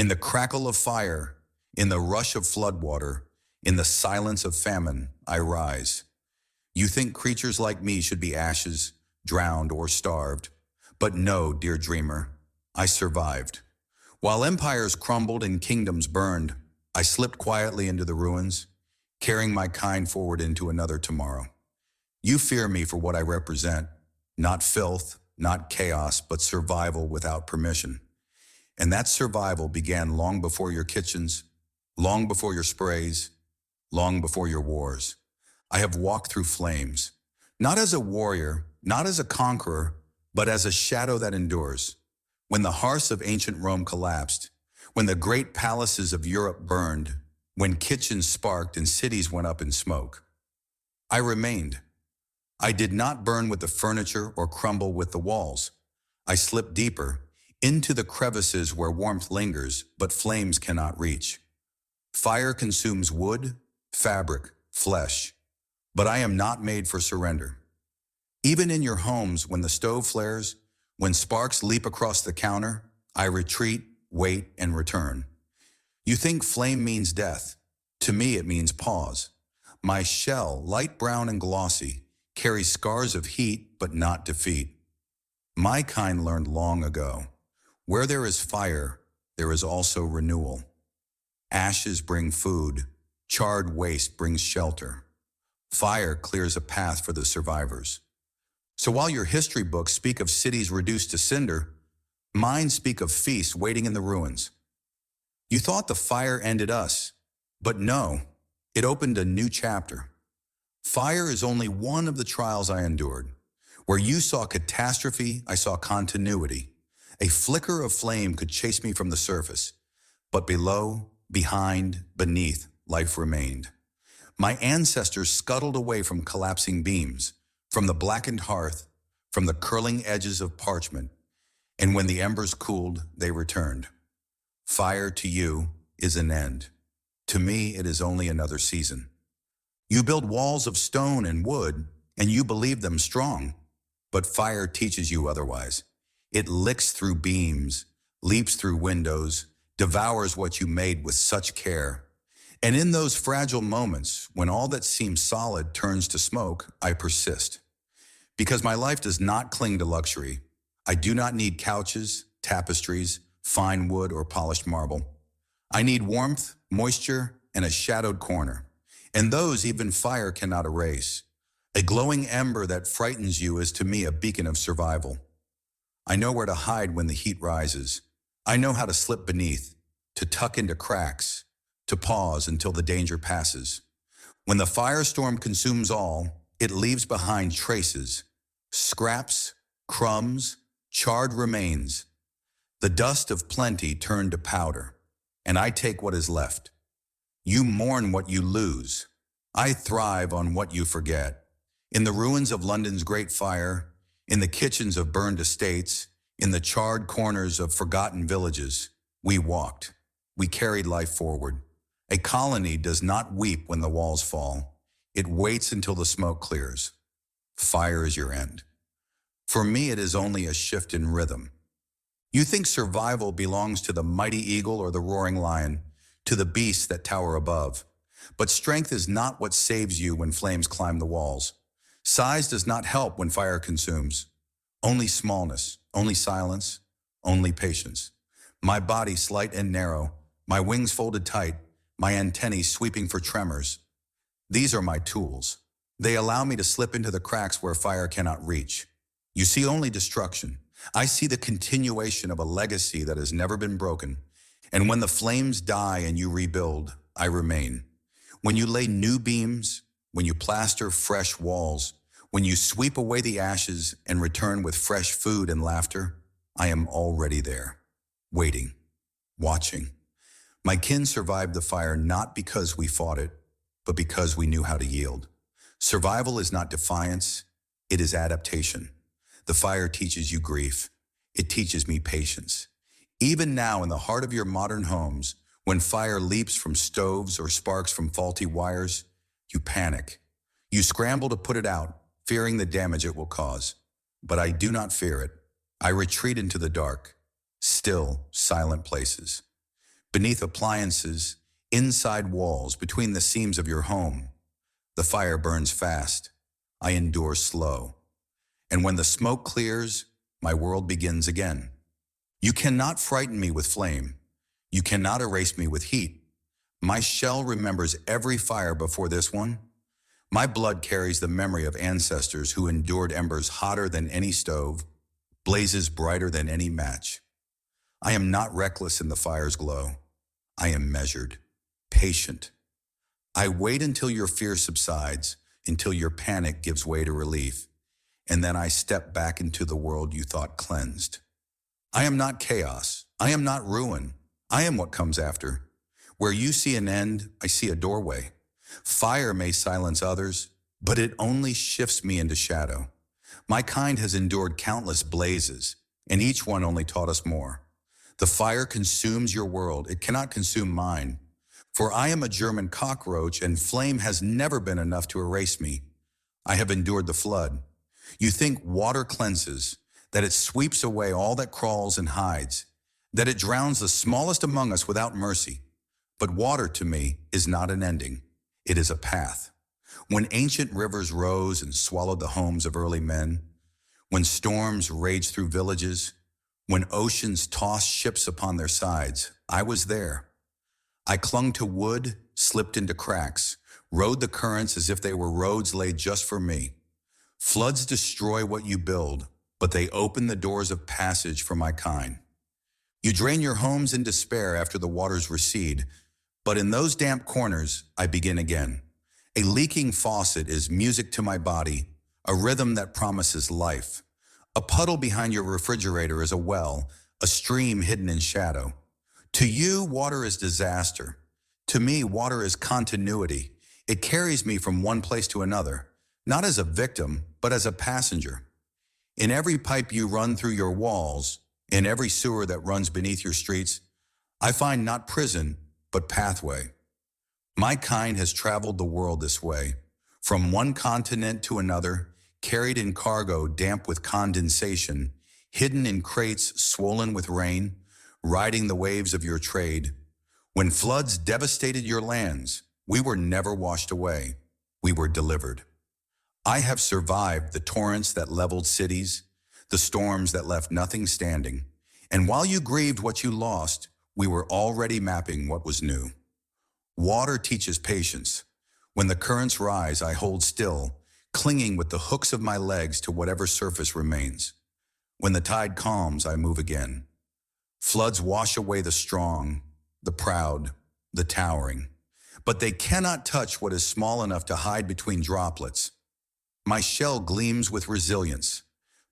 In the crackle of fire, in the rush of floodwater, in the silence of famine, I rise. You think creatures like me should be ashes, drowned or starved. But no, dear dreamer, I survived. While empires crumbled and kingdoms burned, I slipped quietly into the ruins, carrying my kind forward into another tomorrow. You fear me for what I represent, not filth, not chaos, but survival without permission. And that survival began long before your kitchens, long before your sprays, long before your wars. I have walked through flames, not as a warrior, not as a conqueror, but as a shadow that endures. When the hearths of ancient Rome collapsed, when the great palaces of Europe burned, when kitchens sparked and cities went up in smoke, I remained. I did not burn with the furniture or crumble with the walls. I slipped deeper, into the crevices where warmth lingers, but flames cannot reach. Fire consumes wood, fabric, flesh, but I am not made for surrender. Even in your homes, when the stove flares, when sparks leap across the counter, I retreat, wait, and return. You think flame means death. To me, it means pause. My shell, light brown and glossy, carries scars of heat, but not defeat. My kind learned long ago, where there is fire, there is also renewal. Ashes bring food, charred waste brings shelter. Fire clears a path for the survivors. So while your history books speak of cities reduced to cinder, mine speak of feasts waiting in the ruins. You thought the fire ended us, but no, it opened a new chapter. Fire is only one of the trials I endured. Where you saw catastrophe, I saw continuity. A flicker of flame could chase me from the surface, but below, behind, beneath, life remained. My ancestors scuttled away from collapsing beams, from the blackened hearth, from the curling edges of parchment, and when the embers cooled, they returned. Fire to you is an end. To me, it is only another season. You build walls of stone and wood, and you believe them strong, but fire teaches you otherwise. It licks through beams, leaps through windows, devours what you made with such care. And in those fragile moments, when all that seems solid turns to smoke, I persist. Because my life does not cling to luxury. I do not need couches, tapestries, fine wood, or polished marble. I need warmth, moisture, and a shadowed corner. And those even fire cannot erase. A glowing ember that frightens you is to me a beacon of survival. I know where to hide when the heat rises. I know how to slip beneath, to tuck into cracks, to pause until the danger passes. When the firestorm consumes all, it leaves behind traces, scraps, crumbs, charred remains. The dust of plenty turned to powder, and I take what is left. You mourn what you lose. I thrive on what you forget. In the ruins of London's Great Fire, in the kitchens of burned estates, in the charred corners of forgotten villages, we walked. We carried life forward. A colony does not weep when the walls fall. It waits until the smoke clears. Fire is your end. For me, it is only a shift in rhythm. You think survival belongs to the mighty eagle or the roaring lion, to the beasts that tower above. But strength is not what saves you when flames climb the walls. Size does not help when fire consumes. Only smallness, only silence, only patience. My body slight and narrow, my wings folded tight, my antennae sweeping for tremors. These are my tools. They allow me to slip into the cracks where fire cannot reach. You see only destruction. I see the continuation of a legacy that has never been broken. And when the flames die and you rebuild, I remain. When you lay new beams, when you plaster fresh walls, when you sweep away the ashes and return with fresh food and laughter, I am already there, waiting, watching. My kin survived the fire not because we fought it, but because we knew how to yield. Survival is not defiance, it is adaptation. The fire teaches you grief. It teaches me patience. Even now in the heart of your modern homes, when fire leaps from stoves or sparks from faulty wires, you panic. You scramble to put it out, fearing the damage it will cause. But I do not fear it. I retreat into the dark, still, silent places. beneath appliances, inside walls, between the seams of your home. The fire burns fast. I endure slow. And when the smoke clears, my world begins again. You cannot frighten me with flame. You cannot erase me with heat. My shell remembers every fire before this one. My blood carries the memory of ancestors who endured embers hotter than any stove, blazes brighter than any match. I am not reckless in the fire's glow. I am measured, patient. I wait until your fear subsides, until your panic gives way to relief, and then I step back into the world you thought cleansed. I am not chaos. I am not ruin. I am what comes after. Where you see an end, I see a doorway. Fire may silence others, but it only shifts me into shadow. My kind has endured countless blazes, and each one only taught us more. The fire consumes your world. It cannot consume mine. For I am a German cockroach, and flame has never been enough to erase me. I have endured the flood. You think water cleanses, that it sweeps away all that crawls and hides, that it drowns the smallest among us without mercy. But water, to me, is not an ending. It is a path. When ancient rivers rose and swallowed the homes of early men, when storms raged through villages, when oceans tossed ships upon their sides, I was there. I clung to wood, slipped into cracks, rode the currents as if they were roads laid just for me. Floods destroy what you build, but they open the doors of passage for my kind. You drain your homes in despair after the waters recede, but in those damp corners, I begin again. A leaking faucet is music to my body, a rhythm that promises life. A puddle behind your refrigerator is a well, a stream hidden in shadow. To you, water is disaster. To me, water is continuity. It carries me from one place to another, not as a victim, but as a passenger. In every pipe you run through your walls, in every sewer that runs beneath your streets, I find not prison, but pathway. My kind has traveled the world this way, from one continent to another, carried in cargo damp with condensation, hidden in crates swollen with rain, riding the waves of your trade. When floods devastated your lands, we were never washed away. We were delivered. I have survived the torrents that leveled cities, the storms that left nothing standing. And while you grieved what you lost, we were already mapping what was new. Water teaches patience. When the currents rise, I hold still, clinging with the hooks of my legs to whatever surface remains. When the tide calms, I move again. Floods wash away the strong, the proud, the towering, but they cannot touch what is small enough to hide between droplets. My shell gleams with resilience.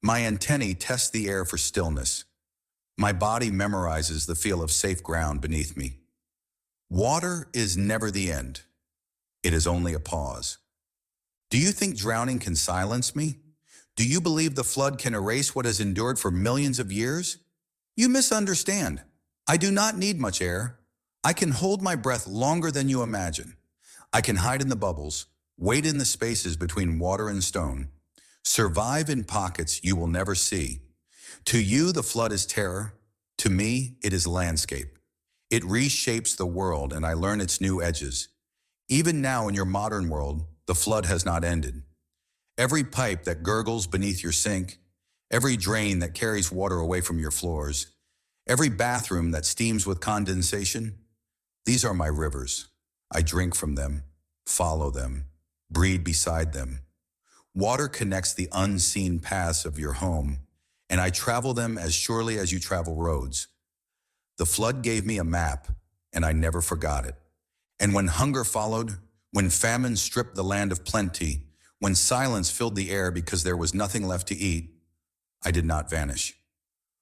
My antennae test the air for stillness. My body memorizes the feel of safe ground beneath me. Water is never the end. It is only a pause. Do you think drowning can silence me? Do you believe the flood can erase what has endured for millions of years? You misunderstand. I do not need much air. I can hold my breath longer than you imagine. I can hide in the bubbles, wait in the spaces between water and stone, survive in pockets you will never see. To you, the flood is terror. To me, it is landscape. It reshapes the world, and I learn its new edges. Even now in your modern world, the flood has not ended. Every pipe that gurgles beneath your sink, every drain that carries water away from your floors, every bathroom that steams with condensation, these are my rivers. I drink from them, follow them, breathe beside them. Water connects the unseen paths of your home, and I travel them as surely as you travel roads. The flood gave me a map, and I never forgot it. And when hunger followed, when famine stripped the land of plenty, when silence filled the air because there was nothing left to eat, I did not vanish.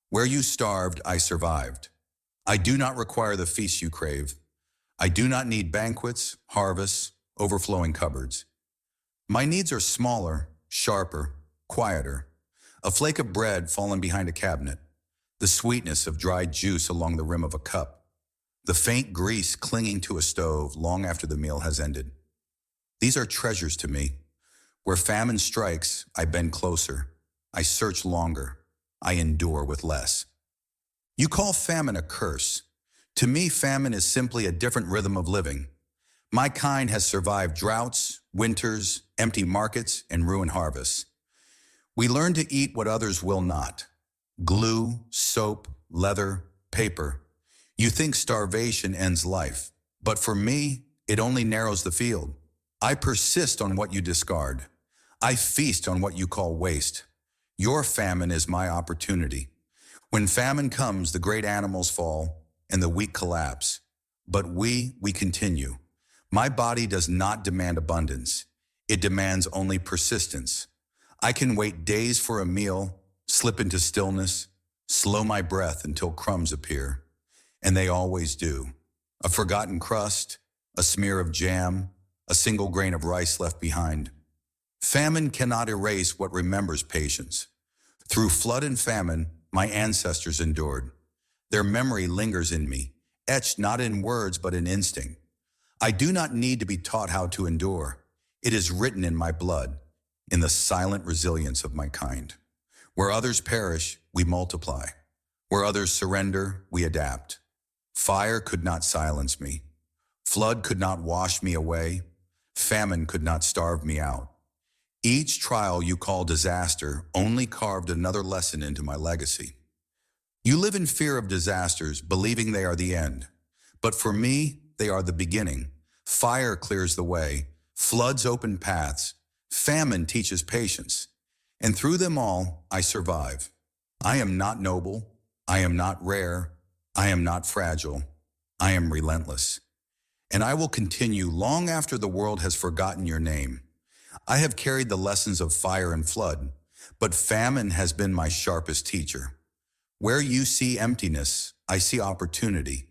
Where you starved, I survived. I do not require the feast you crave. I do not need banquets, harvests, overflowing cupboards. My needs are smaller, sharper, quieter. A flake of bread fallen behind a cabinet, the sweetness of dried juice along the rim of a cup, the faint grease clinging to a stove long after the meal has ended. These are treasures to me. Where famine strikes, I bend closer. I search longer. I endure with less. You call famine a curse. To me, famine is simply a different rhythm of living. My kind has survived droughts, winters, empty markets, and ruined harvests. We learn to eat what others will not. Glue, soap, leather, paper. You think starvation ends life, but for me, it only narrows the field. I persist on what you discard. I feast on what you call waste. Your famine is my opportunity. When famine comes, the great animals fall and the weak collapse. But we continue. My body does not demand abundance. It demands only persistence. I can wait days for a meal, slip into stillness, slow my breath until crumbs appear. And they always do. A forgotten crust, a smear of jam, a single grain of rice left behind. Famine cannot erase what remembers patience. Through flood and famine, my ancestors endured. Their memory lingers in me, etched not in words but in instinct. I do not need to be taught how to endure. It is written in my blood, in the silent resilience of my kind. Where others perish, we multiply. Where others surrender, we adapt. Fire could not silence me. Flood could not wash me away. Famine could not starve me out. Each trial you call disaster only carved another lesson into my legacy. You live in fear of disasters, believing they are the end. But for me, they are the beginning. Fire clears the way. Floods open paths. Famine teaches patience. And through them all, I survive. I am not noble. I am not rare. I am not fragile. I am relentless. And I will continue long after the world has forgotten your name. I have carried the lessons of fire and flood, but famine has been my sharpest teacher. Where you see emptiness, I see opportunity.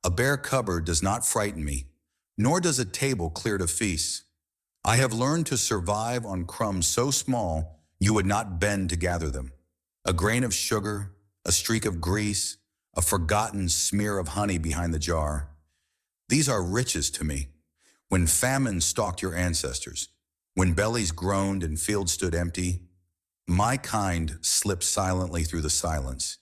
A bare cupboard does not frighten me, nor does a table clear to feast. I have learned to survive on crumbs so small you would not bend to gather them. A grain of sugar, a streak of grease, a forgotten smear of honey behind the jar. These are riches to me. When famine stalked your ancestors, when bellies groaned and fields stood empty, my kind slipped silently through the silence,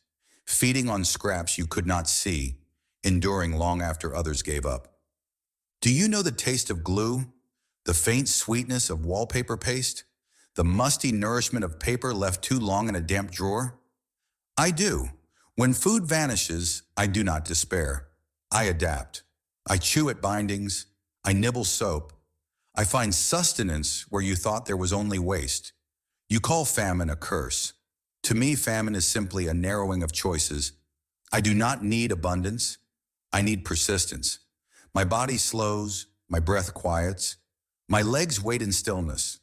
feeding on scraps you could not see, enduring long after others gave up. Do you know the taste of glue? The faint sweetness of wallpaper paste? The musty nourishment of paper left too long in a damp drawer? I do. When food vanishes, I do not despair. I adapt. I chew at bindings. I nibble soap. I find sustenance where you thought there was only waste. You call famine a curse. To me, famine is simply a narrowing of choices. I do not need abundance. I need persistence. My body slows, my breath quiets, my legs wait in stillness.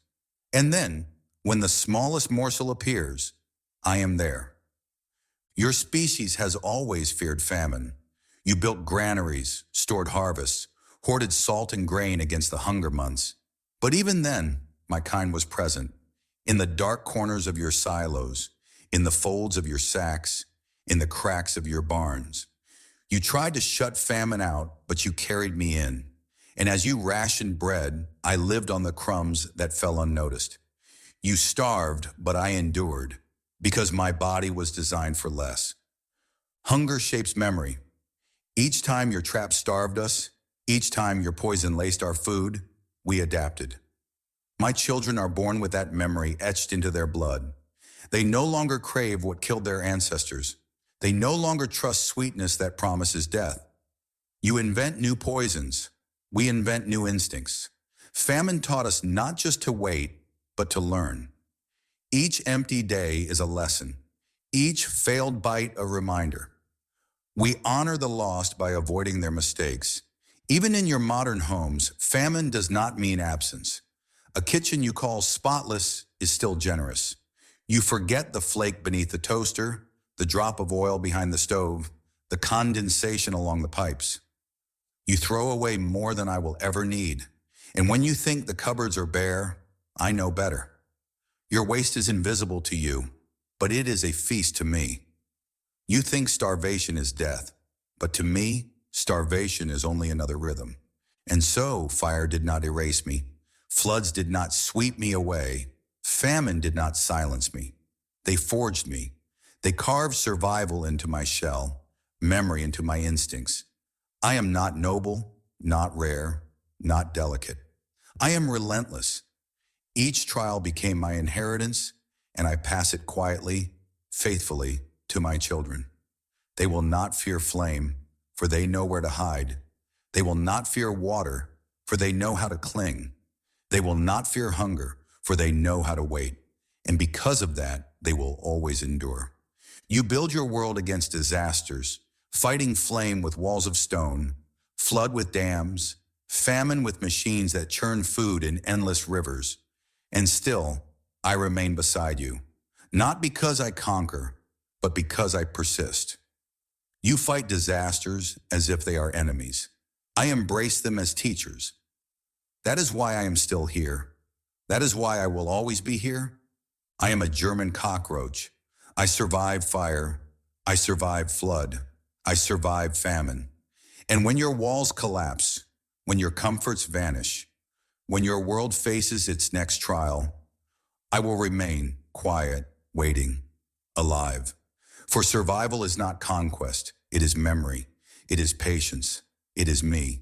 And then, when the smallest morsel appears, I am there. Your species has always feared famine. You built granaries, stored harvests, hoarded salt and grain against the hunger months. But even then, my kind was present, in the dark corners of your silos, in the folds of your sacks, in the cracks of your barns. You tried to shut famine out, but you carried me in. And as you rationed bread, I lived on the crumbs that fell unnoticed. You starved, but I endured, because my body was designed for less. Hunger shapes memory. Each time your trap starved us, each time your poison laced our food, we adapted. My children are born with that memory etched into their blood. They no longer crave what killed their ancestors. They no longer trust sweetness that promises death. You invent new poisons. We invent new instincts. Famine taught us not just to wait, but to learn. Each empty day is a lesson. Each failed bite a reminder. We honor the lost by avoiding their mistakes. Even in your modern homes, famine does not mean absence. A kitchen you call spotless is still generous. You forget the flake beneath the toaster, the drop of oil behind the stove, the condensation along the pipes. You throw away more than I will ever need. And when you think the cupboards are bare, I know better. Your waste is invisible to you, but it is a feast to me. You think starvation is death, but to me, starvation is only another rhythm. And so, fire did not erase me. Floods did not sweep me away. Famine did not silence me. They forged me. They carved survival into my shell, memory into my instincts, I am not noble, not rare, not delicate. I am relentless. Each trial became my inheritance, and I pass it quietly, faithfully, to my children. They will not fear flame, for they know where to hide. They will not fear water, for they know how to cling. They will not fear hunger, for they know how to wait. And because of that, they will always endure. You build your world against disasters, fighting flame with walls of stone, flood with dams, famine with machines that churn food in endless rivers. And still, I remain beside you, not because I conquer, but because I persist. You fight disasters as if they are enemies. I embrace them as teachers. That is why I am still here. That is why I will always be here. I am a German cockroach. I survived fire. I survived flood. I survived famine. And when your walls collapse, when your comforts vanish, when your world faces its next trial, I will remain quiet, waiting, alive. For survival is not conquest. It is memory. It is patience. It is me.